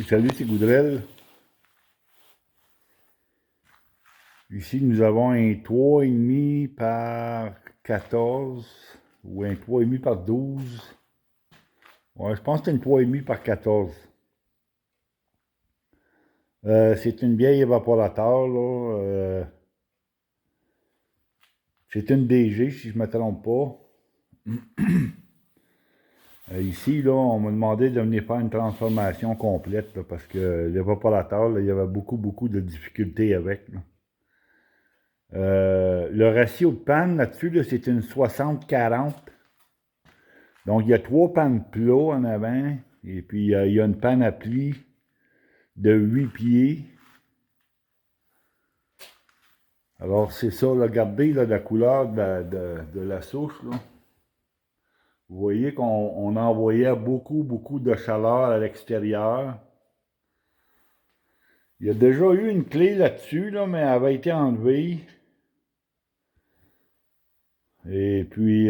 Salut, c'est Goudrel. Ici, nous avons un 3,5 par 14 ou un 3,5 par 12. Ouais, je pense que c'est une 3,5 par 14. C'est une vieille évaporateur, là. C'est une DG, si je ne me trompe pas. Ici, là, on m'a demandé de venir faire une transformation complète, là, parce que l'évaporateur, là, il y avait beaucoup de difficultés avec, là. Le ratio de panne là-dessus, là, c'est une 60-40. Donc, il y a 3 pannes plats en avant, et puis il y a une panne à pli de 8 pieds. Alors, c'est ça, là, regardez là, la couleur de la souche, là. Vous voyez qu'on envoyait beaucoup de chaleur à l'extérieur. Il y a déjà eu une clé là-dessus, là, mais elle avait été enlevée. Et puis,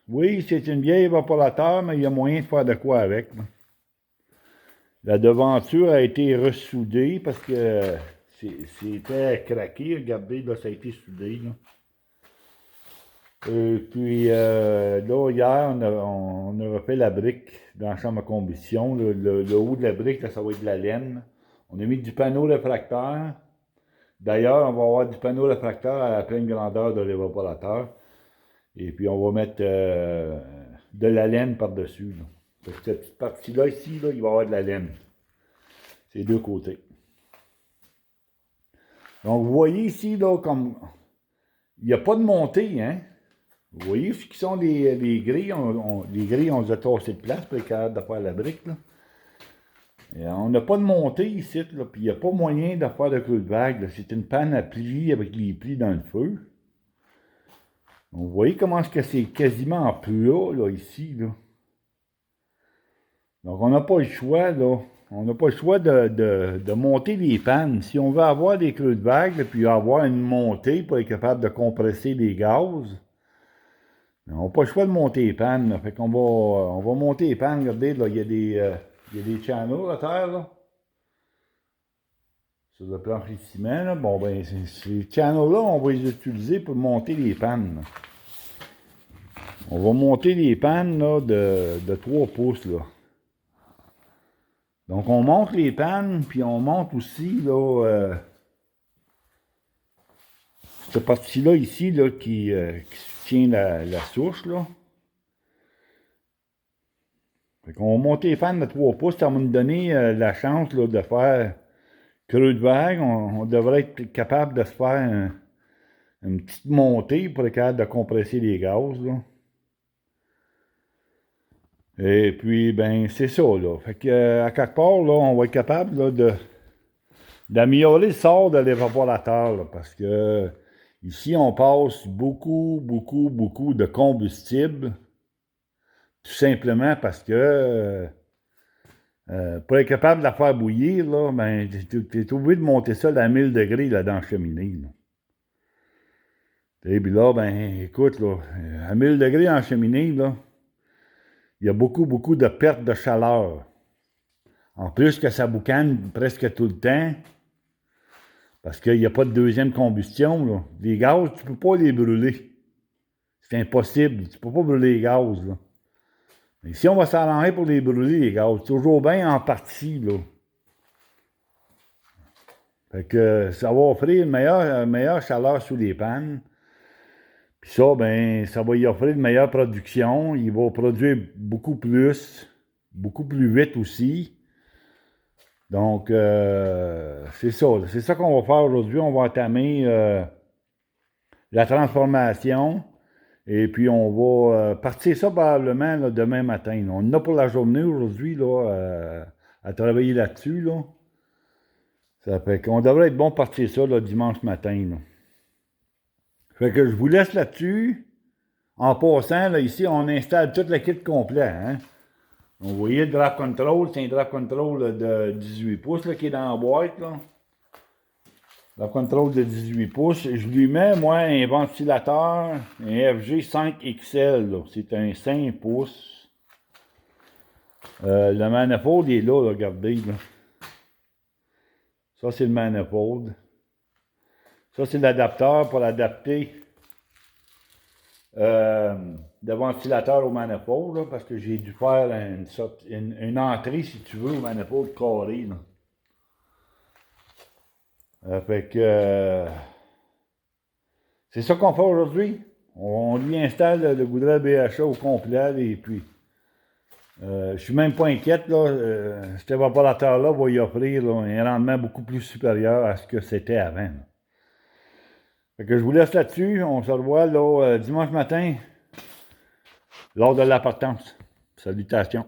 oui, c'est une vieille évaporateur, mais il y a moyen de faire de quoi avec, là. La devanture a été ressoudée parce que c'était craqué. Regardez, là, ça a été soudé, là. Et puis, là, hier, on a refait la brique dans la chambre à combustion. Le haut de la brique, là, ça va être de la laine. On a mis du panneau réfractaire. D'ailleurs, on va avoir du panneau réfractaire à la pleine grandeur de l'évaporateur. Et puis, on va mettre de la laine par-dessus, là. Parce que cette petite partie-là, ici, là, il va y avoir de la laine. C'est deux côtés. Donc, vous voyez ici, là, comme il n'y a pas de montée, hein? Vous voyez ce qui sont les grilles? Les grilles, on les a tassées de place pour être capable de faire la brique, là. Et on n'a pas de montée ici, là, puis il n'y a pas moyen de faire de creux de vague, là. C'est une panne à plis avec les plis dans le feu. Donc, vous voyez comment est-ce que c'est quasiment plat, là, ici, là. Donc, on n'a pas le choix, là. On n'a pas le choix de monter les pannes. Si on veut avoir des creux de vague, là, puis avoir une montée pour être capable de compresser les gaz, on n'a pas le choix de monter les pannes, là. Fait qu'on va, on va monter les pannes. Regardez, là, il y a des channels à terre, là. Sur le plancher de ciment, là. Bon, ben, ces channels-là, on va les utiliser pour monter les pannes, là. On va monter les pannes, là, de 3 pouces, là. Donc, on monte les pannes, puis on monte aussi, là, cette partie-là, ici, là, qui tient la souche, là. Fait qu'on va monter les pannes de 3 pouces, ça va nous donner la chance, là, de faire creux de vague. On devrait être capable de se faire une petite montée pour être capable de compresser les gaz, là. Et puis, ben, c'est ça, là. Fait que, à quelque part, là, on va être capable, là, d'améliorer le sort de l'évaporateur, là, parce que ici, on passe beaucoup de combustible, tout simplement parce que pour être capable de la faire bouillir, là, ben, tu es obligé de monter ça à 1000 degrés là, dans la cheminée, là. Et puis là, ben, écoute, là, à 1000 degrés en cheminée, là, il y a beaucoup de pertes de chaleur. En plus que ça boucane presque tout le temps, parce qu'il n'y a pas de deuxième combustion, là. Les gaz, tu ne peux pas les brûler. C'est impossible. Tu ne peux pas brûler les gaz, là. Mais si on va s'arranger pour les brûler, les gaz, toujours bien en partie, là. Fait que ça va offrir une meilleure chaleur sous les pannes. Puis ça, ben, ça va y offrir une meilleure production. Il va produire beaucoup plus vite aussi. Donc, c'est ça. C'est ça qu'on va faire aujourd'hui. On va entamer la transformation. Et puis, on va partir ça probablement là, demain matin, là. On en a pour la journée aujourd'hui là, à travailler là-dessus, là. Ça fait qu'on devrait être bon de partir ça là, dimanche matin, là. Fait que je vous laisse là-dessus. En passant, là, ici, on installe tout le kit complet, hein. Vous voyez le draft control, c'est un draft control là, de 18 pouces là, qui est dans la boîte, là. Draft control de 18 pouces. Je lui mets, moi, un ventilateur, un FG5XL, là. C'est un 5 pouces. Le manifold, il est là, regardez. Là. Ça, c'est le manifold. Ça, c'est l'adapteur pour adapter le ventilateur au manifold, là, parce que j'ai dû faire une entrée, si tu veux, au manifold carré. Fait que c'est ça qu'on fait aujourd'hui. On lui installe le goudron BHA au complet, et puis je suis même pas inquiète, là. Cet évaporateur-là va y offrir là, un rendement beaucoup plus supérieur à ce que c'était avant. Là. Fait que je vous laisse là-dessus. On se revoit là, dimanche matin lors de la partance. Salutations.